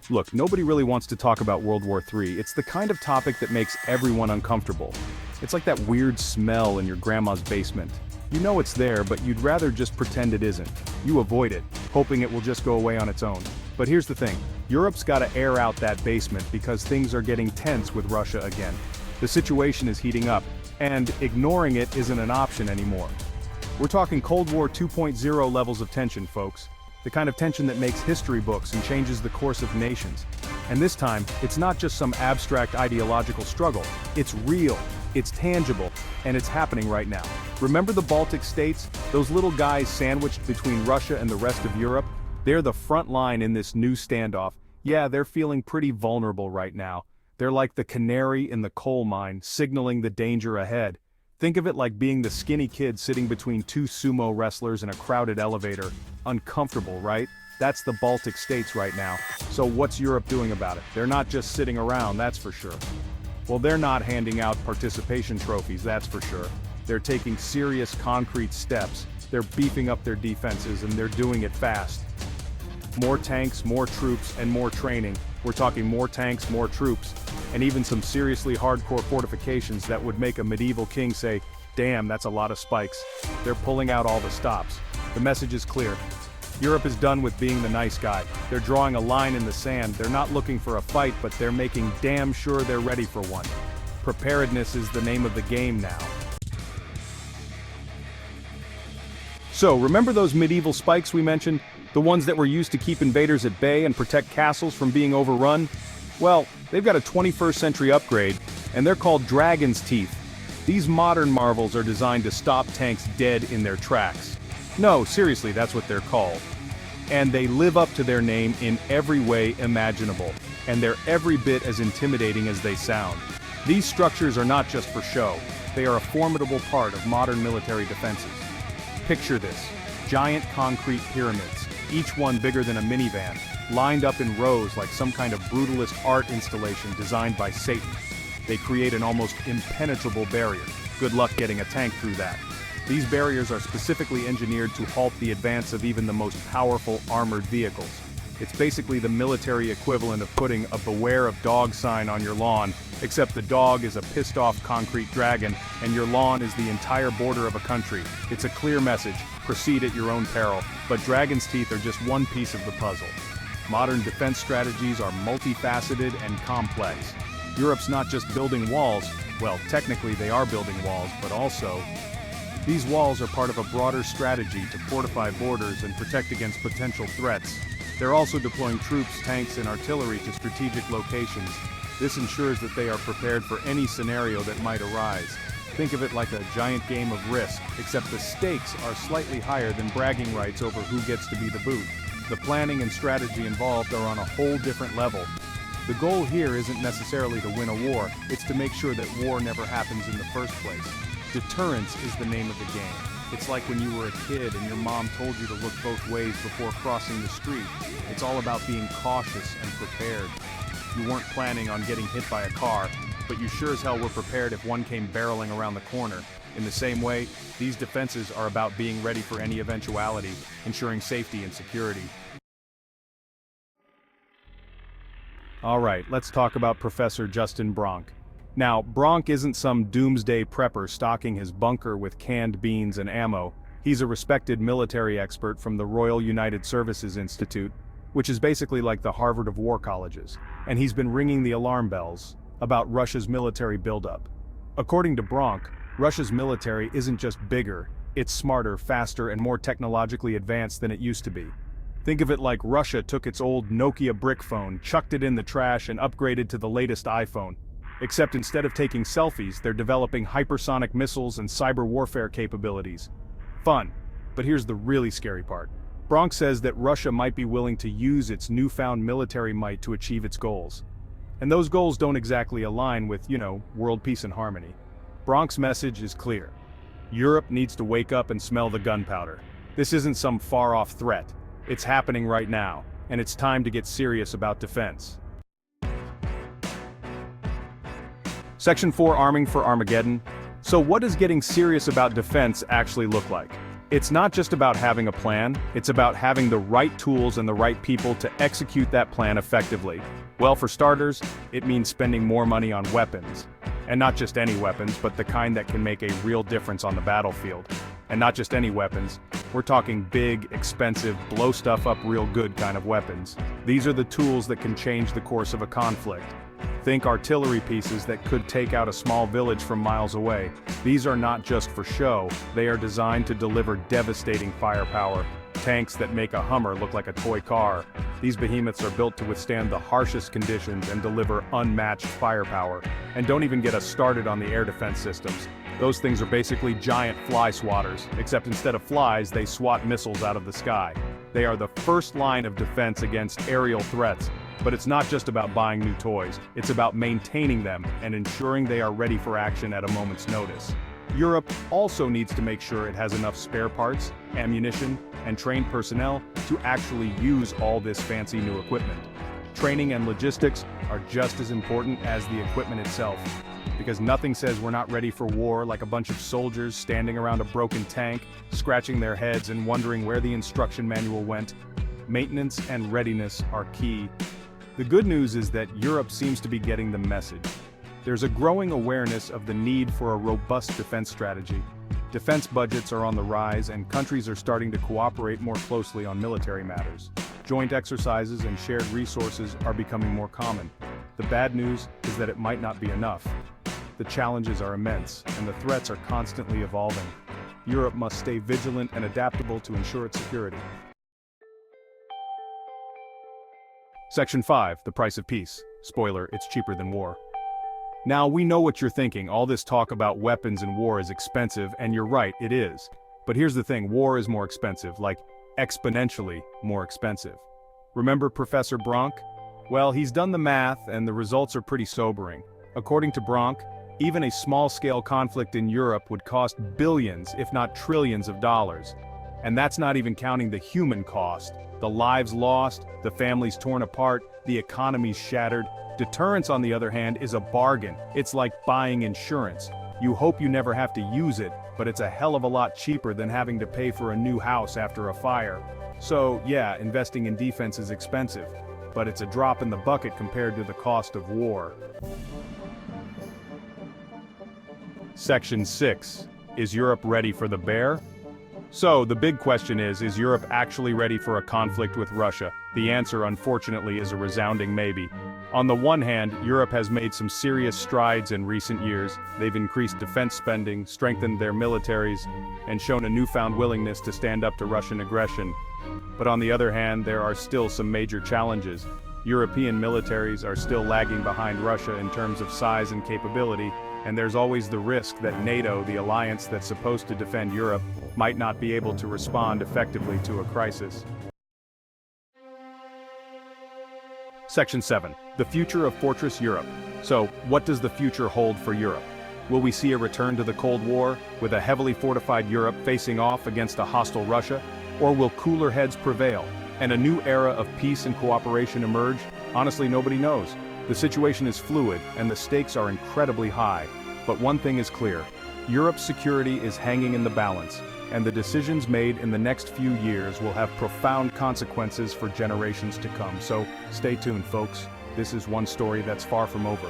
Look, nobody really wants to talk about World War III. It's the kind of topic that makes everyone uncomfortable. It's like that weird smell in your grandma's basement. You know it's there, but you'd rather just pretend it isn't. You avoid it, hoping it will just go away on its own. But here's the thing, Europe's gotta air out that basement because things are getting tense with Russia again. The situation is heating up, and ignoring it isn't an option anymore. We're talking Cold War 2.0 levels of tension, folks. The kind of tension that makes history books and changes the course of nations. And this time, it's not just some abstract ideological struggle. It's real, it's tangible, and it's happening right now. Remember the Baltic states? Those little guys sandwiched between Russia and the rest of Europe? They're the front line in this new standoff. Yeah, they're feeling pretty vulnerable right now. They're like the canary in the coal mine, signaling the danger ahead. Think of it like being the skinny kid sitting between two sumo wrestlers in a crowded elevator. Uncomfortable, right? That's the Baltic states right now. So what's Europe doing about it? They're not just sitting around, that's for sure. Well, they're not handing out participation trophies, that's for sure. They're taking serious concrete steps. They're beefing up their defenses, and they're doing it fast. More tanks, more troops, and more training. We're talking more tanks, more troops, and even some seriously hardcore fortifications that would make a medieval king say, damn, that's a lot of spikes. They're pulling out all the stops. The message is clear. Europe is done with being the nice guy. They're drawing a line in the sand. They're not looking for a fight, but they're making damn sure they're ready for one. Preparedness is the name of the game now. So, remember those medieval spikes we mentioned? The ones that were used to keep invaders at bay and protect castles from being overrun? Well, they've got a 21st century upgrade, and they're called Dragon's Teeth. These modern marvels are designed to stop tanks dead in their tracks. No, seriously, that's what they're called. And they live up to their name in every way imaginable, and they're every bit as intimidating as they sound. These structures are not just for show, they are a formidable part of modern military defenses. Picture this, giant concrete pyramids, each one bigger than a minivan, lined up in rows like some kind of brutalist art installation designed by Satan. They create an almost impenetrable barrier. Good luck getting a tank through that. These barriers are specifically engineered to halt the advance of even the most powerful armored vehicles. It's basically the military equivalent of putting a "Beware of Dog" sign on your lawn, except the dog is a pissed-off concrete dragon, and your lawn is the entire border of a country. It's a clear message, proceed at your own peril, but Dragon's Teeth are just one piece of the puzzle. Modern defense strategies are multifaceted and complex. Europe's not just building walls, well, technically they are building walls, but also, these walls are part of a broader strategy to fortify borders and protect against potential threats. They're also deploying troops, tanks, and artillery to strategic locations. This ensures that they are prepared for any scenario that might arise. Think of it like a giant game of Risk, except the stakes are slightly higher than bragging rights over who gets to be the boot. The planning and strategy involved are on a whole different level. The goal here isn't necessarily to win a war, it's to make sure that war never happens in the first place. Deterrence is the name of the game. It's like when you were a kid and your mom told you to look both ways before crossing the street. It's all about being cautious and prepared. You weren't planning on getting hit by a car, but you sure as hell were prepared if one came barreling around the corner. In the same way, these defenses are about being ready for any eventuality, ensuring safety and security. Alright, let's talk about Professor Justin Bronk. Now, Bronk isn't some doomsday prepper stocking his bunker with canned beans and ammo. He's a respected military expert from the Royal United Services Institute, which is basically like the Harvard of war colleges, and he's been ringing the alarm bells about Russia's military buildup. According to Bronk, Russia's military isn't just bigger, it's smarter, faster, and more technologically advanced than it used to be. Think of it like Russia took its old Nokia brick phone, chucked it in the trash, and upgraded to the latest iPhone. Except instead of taking selfies, they're developing hypersonic missiles and cyber warfare capabilities. Fun. But here's the really scary part. Bronk says that Russia might be willing to use its newfound military might to achieve its goals. And those goals don't exactly align with, world peace and harmony. Bronk's message is clear. Europe needs to wake up and smell the gunpowder. This isn't some far-off threat. It's happening right now, and it's time to get serious about defense. Section 4 Arming for Armageddon. So what does getting serious about defense actually look like? It's not just about having a plan, it's about having the right tools and the right people to execute that plan effectively. Well, for starters, it means spending more money on weapons. And not just any weapons, but the kind that can make a real difference on the battlefield. And not just any weapons, we're talking big, expensive, blow stuff up real good kind of weapons. These are the tools that can change the course of a conflict. Think artillery pieces that could take out a small village from miles away. These are not just for show, they are designed to deliver devastating firepower. Tanks that make a Hummer look like a toy car. These behemoths are built to withstand the harshest conditions and deliver unmatched firepower. And don't even get us started on the air defense systems. Those things are basically giant fly swatters, except instead of flies, they swat missiles out of the sky. They are the first line of defense against aerial threats. But it's not just about buying new toys, it's about maintaining them and ensuring they are ready for action at a moment's notice. Europe also needs to make sure it has enough spare parts, ammunition, and trained personnel to actually use all this fancy new equipment. Training and logistics are just as important as the equipment itself, because nothing says we're not ready for war like a bunch of soldiers standing around a broken tank, scratching their heads and wondering where the instruction manual went. Maintenance and readiness are key. The good news is that Europe seems to be getting the message. There's a growing awareness of the need for a robust defense strategy. Defense budgets are on the rise and countries are starting to cooperate more closely on military matters. Joint exercises and shared resources are becoming more common. The bad news is that it might not be enough. The challenges are immense, and the threats are constantly evolving. Europe must stay vigilant and adaptable to ensure its security. Section 5, The Price of Peace. Spoiler, it's cheaper than war. Now, we know what you're thinking. All this talk about weapons and war is expensive, and you're right, it is. But here's the thing, war is more expensive, like exponentially more expensive. Remember Professor Bronk? Well, he's done the math, and the results are pretty sobering. According to Bronk, even a small-scale conflict in Europe would cost billions, if not trillions of dollars. And that's not even counting the human cost. The lives lost, the families torn apart, the economies shattered. Deterrence, on the other hand, is a bargain. It's like buying insurance. You hope you never have to use it, but it's a hell of a lot cheaper than having to pay for a new house after a fire. So, yeah, investing in defense is expensive, but it's a drop in the bucket compared to the cost of war. Section 6. Is Europe ready for the bear? So, the big question is Europe actually ready for a conflict with Russia? The answer, unfortunately, is a resounding maybe. On the one hand, Europe has made some serious strides in recent years. They've increased defense spending, strengthened their militaries, and shown a newfound willingness to stand up to Russian aggression. But on the other hand, there are still some major challenges. European militaries are still lagging behind Russia in terms of size and capability, and there's always the risk that NATO, the alliance that's supposed to defend Europe, might not be able to respond effectively to a crisis. Section 7. The future of Fortress Europe. So, what does the future hold for Europe? Will we see a return to the Cold War, with a heavily fortified Europe facing off against a hostile Russia? Or will cooler heads prevail, and a new era of peace and cooperation emerge? Honestly, nobody knows. The situation is fluid, and the stakes are incredibly high. But one thing is clear. Europe's security is hanging in the balance, and the decisions made in the next few years will have profound consequences for generations to come. So, stay tuned, folks. This is one story that's far from over.